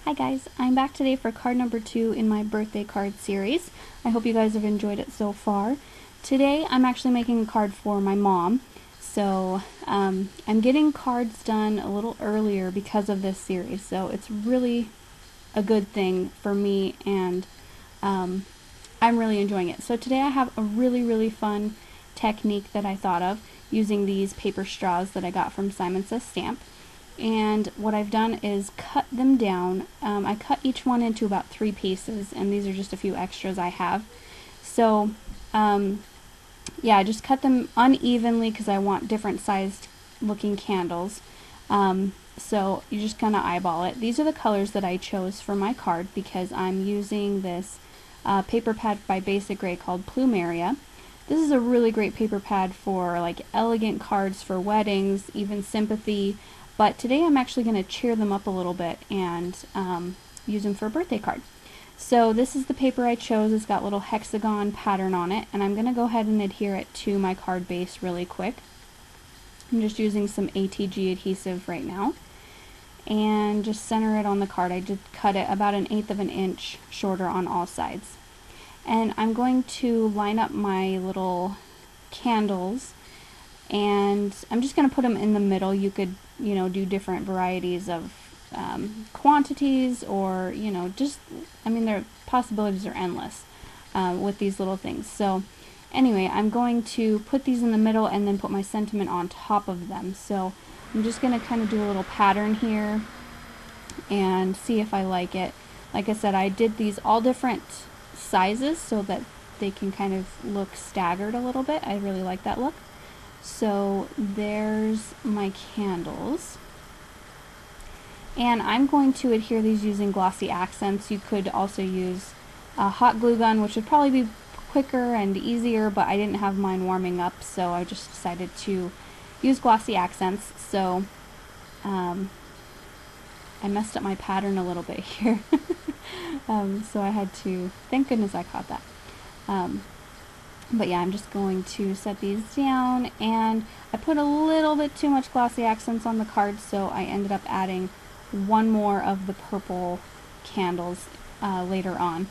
Hi guys, I'm back today for card number 2 in my birthday card series. I hope you guys have enjoyed it so far. Today I'm actually making a card for my mom. So I'm getting cards done a little earlier because of this series. So it's really a good thing for me, and I'm really enjoying it. So today I have a really fun technique that I thought of using these paper straws that I got from Simon Says Stamp. And what I've done is cut them down. I cut each one into about 3 pieces, and these are just a few extras I have. So yeah, I just cut them unevenly because I want different sized looking candles. So you just kind of eyeball it. These are the colors that I chose for my card because I'm using this paper pad by Basic Grey called Plumeria. This is a really great paper pad for like elegant cards for weddings, even sympathy. But today I'm actually going to cheer them up a little bit and use them for a birthday card. So this is the paper I chose. It's got little hexagon pattern on it, and I'm going to go ahead and adhere it to my card base really quick. I'm just using some ATG adhesive right now and just center it on the card. I just cut it about 1/8 of an inch shorter on all sides. And I'm going to line up my little candles, and I'm just going to put them in the middle. You could, do different varieties of quantities, or, just, their possibilities are endless with these little things. So anyway, I'm going to put these in the middle and then put my sentiment on top of them. So I'm just going to kind of do a little pattern here and see if I like it. Like I said, I did these all different sizes so that they can kind of look staggered a little bit. I really like that look. So there's my candles. And I'm going to adhere these using glossy accents. You could also use a hot glue gun, which would probably be quicker and easier, but I didn't have mine warming up, so I just decided to use glossy accents. So I messed up my pattern a little bit here. So I had to, thank goodness I caught that. But yeah, I'm just going to set these down, and I put a little bit too much glossy accents on the card, so I ended up adding one more of the purple candles later on.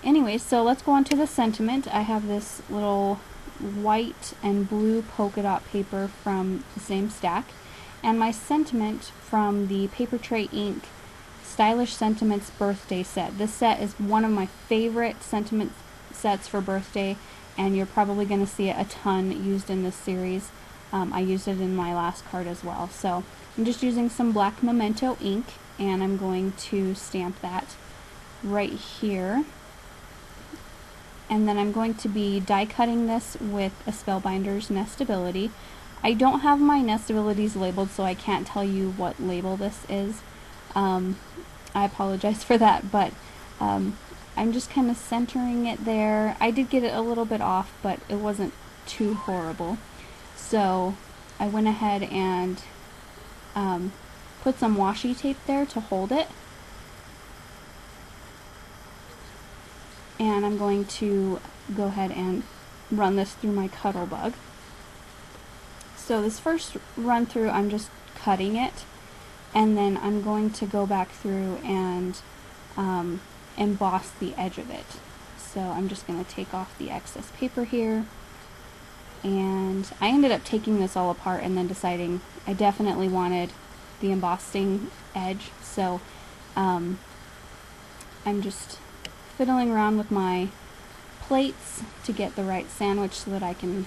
Anyway, so let's go on to the sentiment. I have this little white and blue polka dot paper from the same stack, and my sentiment from the Paper Tray Ink Stylish Sentiments birthday set. This set is one of my favorite sentiment sets for birthday, and you're probably going to see it a ton used in this series. I used it in my last card as well. So I'm just using some black Memento ink, and I'm going to stamp that right here. And then I'm going to be die cutting this with a Spellbinder's Nestability. I don't have my Nestabilities labeled, so I can't tell you what label this is. I apologize for that, but I'm just kind of centering it there. I did get it a little bit off, but it wasn't too horrible. So I went ahead and put some washi tape there to hold it. And I'm going to go ahead and run this through my Cuddle Bug. So this first run through, I'm just cutting it, and then I'm going to go back through and emboss the edge of it. So I'm just going to take off the excess paper here, and I ended up taking this all apart and then deciding I definitely wanted the embossing edge. So I'm just fiddling around with my plates to get the right sandwich so that I can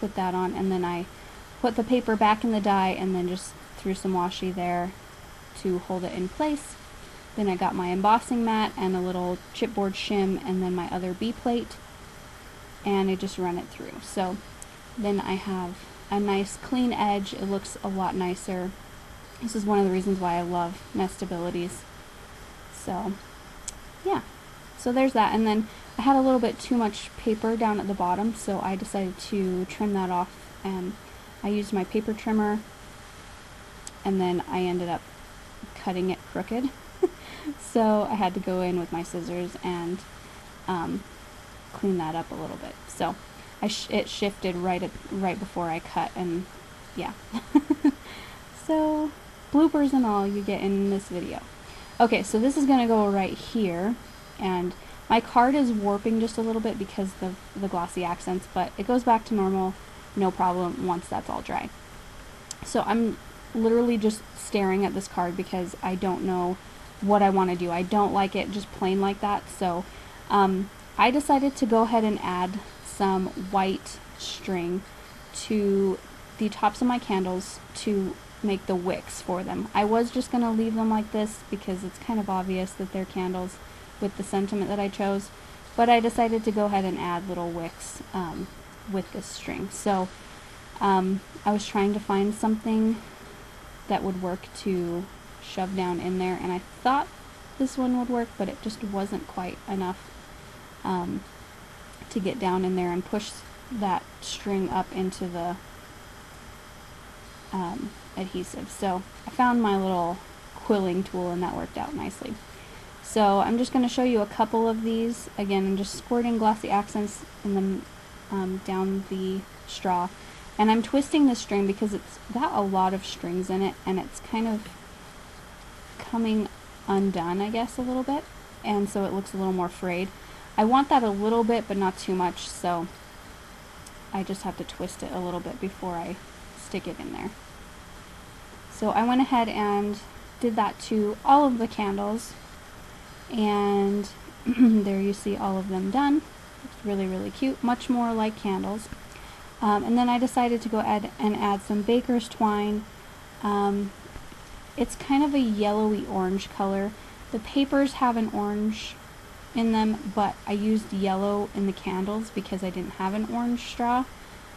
put that on, and then I put the paper back in the die and then just threw some washi there to hold it in place. Then I got my embossing mat and a little chipboard shim, and then my other B plate, and I just run it through. So then I have a nice clean edge. It looks a lot nicer. This is one of the reasons why I love Nestabilities. So yeah, so there's that. And then I had a little bit too much paper down at the bottom, so I decided to trim that off, and I used my paper trimmer, and then I ended up cutting it crooked. So I had to go in with my scissors and clean that up a little bit. So it shifted right before I cut, and yeah. So bloopers and all you get in this video. Okay, so this is going to go right here, and my card is warping just a little bit because of the glossy accents, but it goes back to normal, no problem, once that's all dry. So I'm literally just staring at this card because I don't know what I want to do. I don't like it just plain like that, so I decided to go ahead and add some white string to the tops of my candles to make the wicks for them. I was just going to leave them like this because it's kind of obvious that they're candles with the sentiment that I chose, but I decided to go ahead and add little wicks with this string. So I was trying to find something that would work to shove down in there, and I thought this one would work, but it just wasn't quite enough to get down in there and push that string up into the adhesive. So I found my little quilling tool, and that worked out nicely. So I'm just going to show you a couple of these. Again, I'm just squirting glossy accents in them down the straw, and I'm twisting the string because it's got a lot of strings in it, and it's kind of coming undone, I guess, a little bit, and so it looks a little more frayed. I want that a little bit, but not too much, so I just have to twist it a little bit before I stick it in there. So I went ahead and did that to all of the candles, and there you see all of them done. It's really, really cute, much more like candles. And then I decided to go ahead and add some baker's twine. It's kind of a yellowy orange color. The papers have an orange in them, but I used yellow in the candles because I didn't have an orange straw,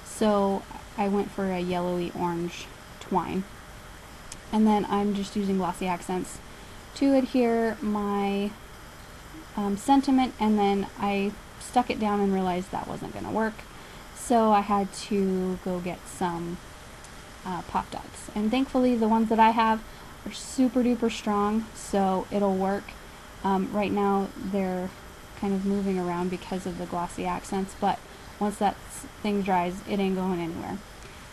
so I went for a yellowy orange twine. And then I'm just using glossy accents to adhere my sentiment, and then I stuck it down and realized that wasn't going to work, so I had to go get some pop dots, and thankfully the ones that I have are super duper strong, so it'll work. Right now they're kind of moving around because of the glossy accents, but once that thing dries, it ain't going anywhere.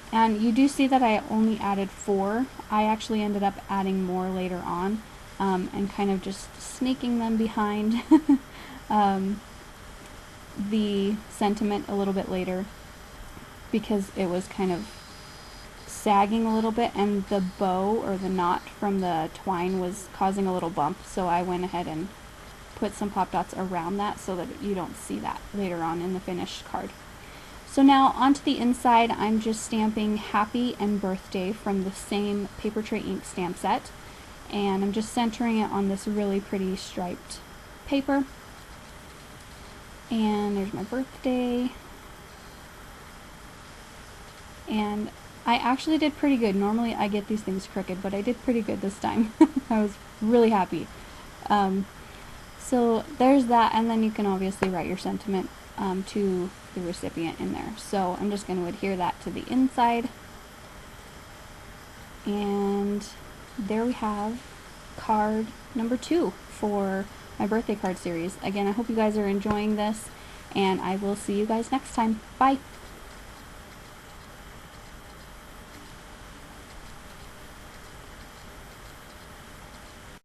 And you do see that I only added 4. I actually ended up adding more later on, and kind of just sneaking them behind the sentiment a little bit later because it was kind of sagging a little bit, and the bow or the knot from the twine was causing a little bump, so I went ahead and put some pop dots around that so that you don't see that later on in the finished card. So now onto the inside, I'm just stamping happy and birthday from the same paper tray ink stamp set, and I'm just centering it on this really pretty striped paper. And there's my birthday, and I actually did pretty good. Normally I get these things crooked, but I did pretty good this time. I was really happy. So there's that, and then you can obviously write your sentiment to the recipient in there. So I'm just going to adhere that to the inside, and there we have card number 2 for my birthday card series. Again, I hope you guys are enjoying this, and I will see you guys next time. Bye!